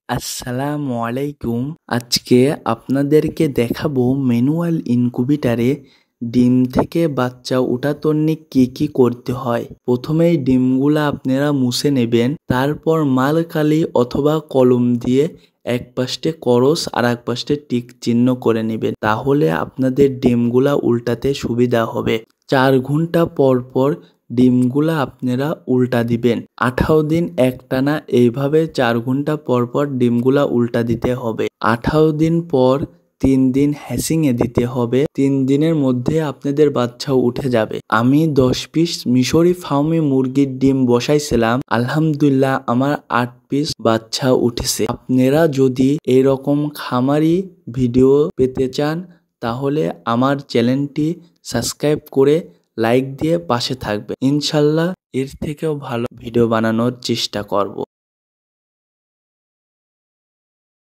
আসসালামু আলাইকুম। আজকে আপনাদেরকে দেখাবো ম্যানুয়াল ইনকিউবেটরে ডিম থেকে বাচ্চা উঠাতে কি করতে হয়। প্রথমেই ডিমগুলা আপনারা মুছে নেবেন, তারপর মালকালি অথবা কলম দিয়ে এক পাশে ক্রস আর এক পাশে টিক চিহ্ন করে নেবেন, তাহলে আপনাদের ডিমগুলা উল্টাতে সুবিধা হবে। 4 ঘন্টা পর পর ডিমগুলা আপনারা উল্টা দিবেন। 18 দিন একটানা এইভাবে 4 ঘন্টা পর পর ডিমগুলা উল্টা দিতে হবে। 18 দিন পর 3 দিন হ্যাচিংয়ে দিতে হবে। 3 দিনের মধ্যে আপনাদের বাচ্চাও উঠে যাবে। আমি 10 পিস মিশরি ফার্মে মুরগির ডিম বসাইছিলাম, আলহামদুলিল্লাহ আমার 8 পিস বাচ্চা উঠেছে। আপনারা যদি এরকম খামারি ভিডিও পেতে চান তাহলে আমার চ্যানেলটি সাবস্ক্রাইব করে লাইক দিয়ে পাশে থাকবে। ইনশাল্লাহ এর থেকেও ভালো ভিডিও বানানোর চেষ্টা করব।